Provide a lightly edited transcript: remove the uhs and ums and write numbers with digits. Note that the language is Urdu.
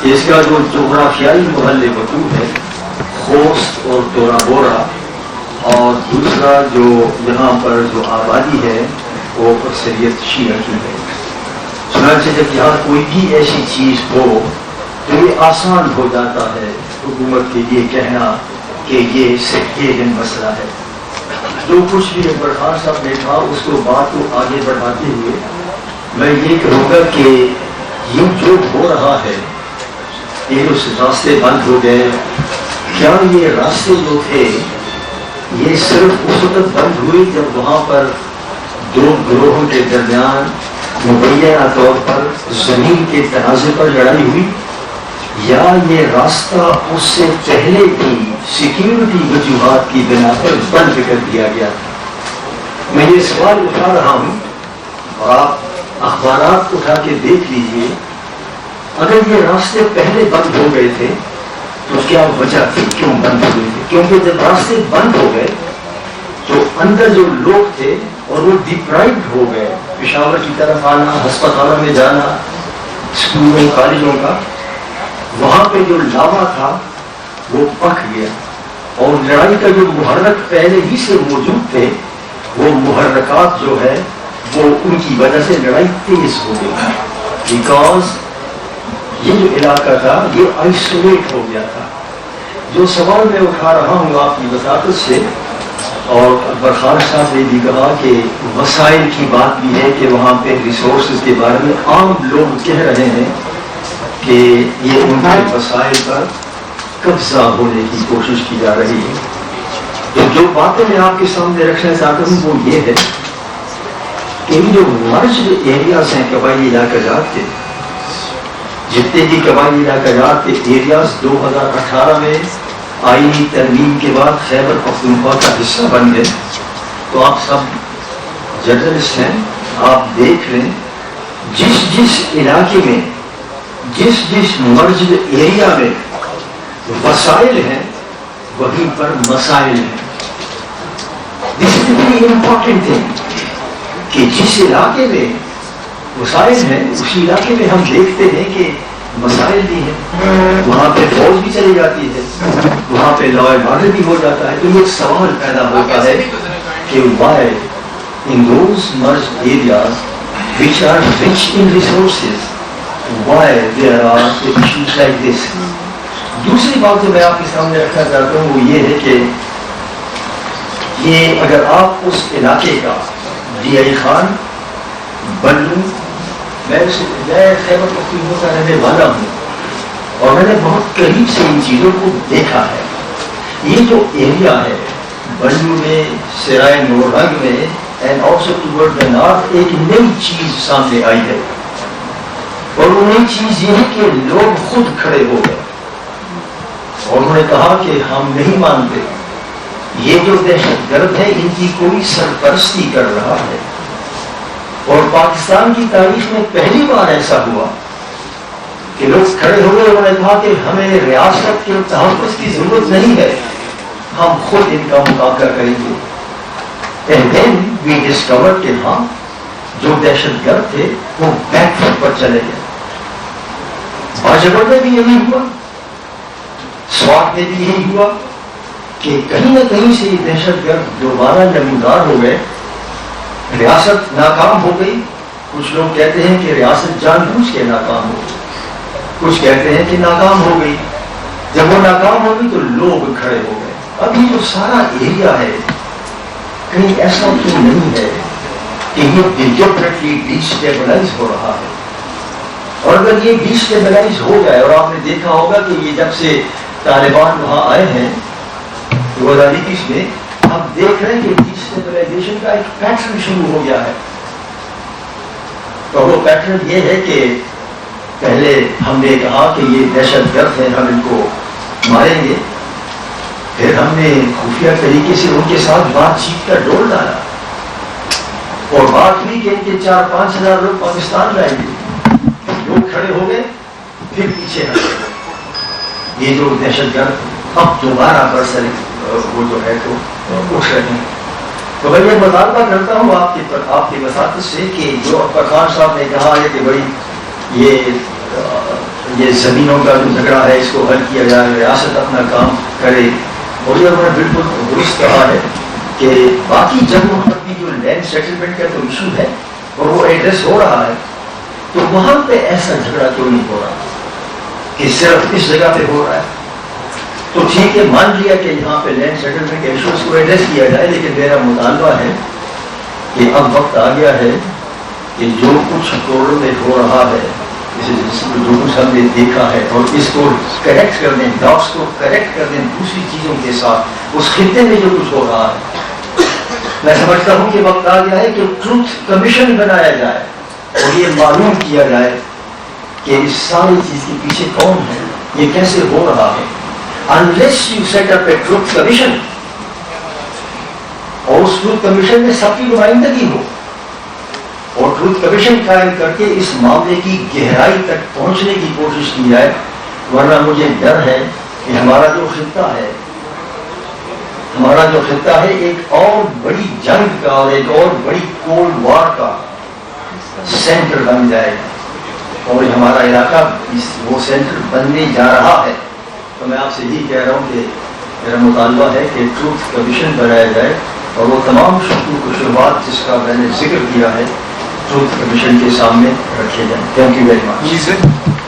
اس کا جو جغرافیائی محل وقوع ہے خوست اور دورہ بورہ، اور دوسرا جو یہاں پر جو آبادی ہے وہ اکثریت شیعہ کی ہے۔ چنانچہ جب یہاں کوئی بھی ایسی چیز ہو تو یہ آسان ہو جاتا ہے حکومت کے لیے کہنا کہ یہ سیکٹیرین مسئلہ ہے۔ جو کچھ بھی اکبر خان صاحب نے کہا اس کو بات کو آگے بڑھاتے ہوئے میں یہ کہوں گا کہ یہ جو ہو رہا ہے، یہ جو راستے بند ہو گئے، کیا یہ راستے جو تھے یہ صرف اس وقت بند ہوئی جب وہاں پر دو گروہوں کے درمیان مبینہ طور پر زمین کے تنازع پر لڑائی ہوئی، یا یہ راستہ اس سے پہلے بھی سیکیورٹی وجوہات کی بنا پر بند کر دیا گیا تھا؟ میں یہ سوال اٹھا رہا ہوں اور آپ اخبارات اٹھا کے دیکھ لیجئے، اگر یہ راستے پہلے بند ہو گئے تھے تو کیا وجہ تھی کیوں بند ہوئے تھے؟ کیونکہ جب راستے بند ہو گئے تو اندر جو لوگ تھے اور وہ ڈپرائیوڈ ہو گئے، پشاور کی طرف آنا، ہسپتالوں میں جانا، اسکولوں کالجوں کا، وہاں پہ جو لاوا تھا وہ پک گیا، اور لڑائی کا جو محرک پہلے ہی سے موجود تھے وہ محرکات جو ہے وہ ان کی وجہ سے لڑائی تیز ہو گئی، بیکاز یہ جو علاقہ تھا یہ آئسولیٹ ہو گیا تھا۔ جو سوال میں اٹھا رہا ہوں آپ کی وساطت سے، اور اکبر خان صاحب نے بھی کہا کہ وسائل کی بات بھی ہے کہ وہاں پہ ریسورسز کے بارے میں عام لوگ کہہ رہے ہیں کہ یہ ان کے وسائل پر قبضہ ہونے کی کوشش کی جا رہی ہے۔ تو جو باتیں میں آپ کے سامنے رکھنا چاہتا ہوں وہ یہ ہے کہ جو مرجڈ ایریاز ہیں قبائلی علاقہ جات کے، جتنے بھی قبائلی علاقہ جات کے ایریاز 2018 میں آئینی ترمیم کے بعد خیبر پختونخوا کا حصہ بن گئے، تو آپ سب جرنلسٹ ہیں، آپ دیکھ لیں جس علاقے میں جس مرجڈ ایریا میں وسائل ہیں وہیں پر مسائل ہیں۔ دس از ویری امپورٹنٹ تھنگ کہ جس علاقے میں وسائل ہیں اسی علاقے میں ہم دیکھتے ہیں کہ مسائل بھی ہیں، وہاں پہ فوج بھی چلی جاتی ہے، وہاں پہ لا اینڈ آرڈر بھی ہو جاتا ہے۔ تو یہ سوال پیدا ہوتا ہے کہ why in those merged areas which are rich in resources, why there are issues like this؟ دوسری بات جو میں آپ کے سامنے رکھنا چاہتا ہوں وہ یہ ہے کہ یہ اگر آپ اس علاقے کا ڈی آئی خان، بلو، میں خیبر پختونخوا کا رہنے والا ہوں اور میں نے بہت قریب سے ان چیزوں کو دیکھا ہے۔ یہ جو ایریا ہے بلو میں، سرائے نورنگ میں and also toward the north, ایک نئی چیز سامنے آئی ہے، اور وہ نئی چیز یہ ہے کہ لوگ خود کھڑے ہو گئے اور انہوں نے کہا کہ ہم نہیں مانتے، یہ جو دہشت گرد ہے ان کی کوئی سرپرستی کر رہا ہے۔ اور پاکستان کی تاریخ میں پہلی بار ایسا ہوا کہ لوگ کھڑے ہو گئے، انہوں نے کہا کہ ہمیں ریاست کے تحفظ کی ضرورت نہیں ہے، ہم خود ان کا مقابلہ کریں گے۔ And then we discovered کہ ہاں جو دہشت گرد تھے وہ بیک فٹ پر چلے گئے۔ باجوڑ میں بھی یہی ہوا، سوات میں بھی یہی ہوا کہ کہیں نہ کہیں سے یہ دہشت گرد دوبارہ نمودار ہو گئے، ریاست ناکام ہو گئی۔ کچھ لوگ کہتے ہیں کہ ریاست جان بوجھ کے ناکام ہو گئی، کچھ کہتے ہیں کہ ناکام ہو گئی۔ جب وہ ناکام ہو گئی تو لوگ کھڑے ہو گئے۔ اب یہ جو سارا ایریا ہے کہیں ایسا کیوں نہیں ہے کہ یہ ڈیلیبریٹلی ڈیسٹیبلائز ہو رہا ہے؟ اور اگر یہ ڈیسٹیبلائز ہو جائے، اور آپ نے دیکھا ہوگا کہ یہ جب سے طالبان وہاں آئے ہیں 2021 میں، آپ دیکھ رہے ہیں کہ ڈیسٹیبلائزیشن کا ایک پیٹرن شروع ہو گیا ہے۔ اور وہ پیٹرن یہ ہے کہ پہلے ہم نے کہا کہ یہ دہشت گرد ہیں، ہم ان کو ماریں گے، پھر ہم نے خفیہ طریقے سے ان کے ساتھ بات چیت کا ڈور ڈالا اور بات ہوئی کہ ان کے 4-5 ہزار لوگ پاکستان لائیں گے، لوگ کھڑے ہو گئے، پھر پیچھے ہٹ گئے۔ یہ جو دہشت گرد اب دوبارہ برسر وہ جو ہے تو اٹھ رہے ہیں۔ تو میں یہ مطالبہ کرتا ہوں آپ کی وساطت سے کہ جو اکبر خان صاحب نے کہا ہے کہ بھائی یہ یہ زمینوں کا جو جھگڑا ہے اس کو حل کیا جائے, ریاست اپنا کام کرے. اور یہ انہوں نے بالکل درست کہا ہے کہ باقی جگہوں پر بھی جو لینڈ سیٹلمنٹ کا جو ایشو ہے اور وہ ایڈریس ہو رہا ہے, تو وہاں پہ ایسا جھگڑا کیوں نہیں ہو رہا کہ صرف اس جگہ پہ ہو رہا ہے. تو ٹھیک ہے, مان لیا کہ یہاں پہ لینڈ سیٹلمنٹ کے ایشوز کو ایڈریس کیا جائے, لیکن میرا مطالبہ ہے کہ اب وقت آ گیا ہے کہ جو کچھ کوڑوں میں ہو رہا ہے, جو کچھ ہم نے دیکھا ہے, اور اس کو کریکٹ کر دیں, ڈاٹس کو کریکٹ کر دیں دوسری چیزوں کے ساتھ اس خطے میں جو کچھ ہو رہا ہے. میں سمجھتا ہوں کہ وقت آ گیا ہے کہ ٹروتھ کمیشن بنایا جائے اور یہ معلوم کیا جائے کہ اس ساری چیز کے پیچھے کون ہے, یہ کیسے ہو رہا ہے. Unless you set up a truth commission, اور اس ٹروتھ کمیشن میں سب کی نمائندگی ہو اور ٹروتھ کمیشن قائم کر کے اس معاملے کی گہرائی تک پہنچنے کی کوشش کی جائے, ورنہ مجھے ڈر ہے کہ ہمارا جو خطہ ہے ایک اور بڑی جنگ کا اور ایک اور بڑی کولڈ وار کا سینٹر بن جائے گا, اور ہمارا علاقہ وہ سینٹر بننے جا رہا ہے. تو میں آپ سے یہی کہہ رہا ہوں کہ میرا مطالبہ ہے کہ ٹروتھ کمیشن بنایا جائے اور وہ تمام شروعات جس کا میں نے ذکر کیا ہے ٹروتھ کمیشن کے سامنے رکھے جائیں. Thank you very much.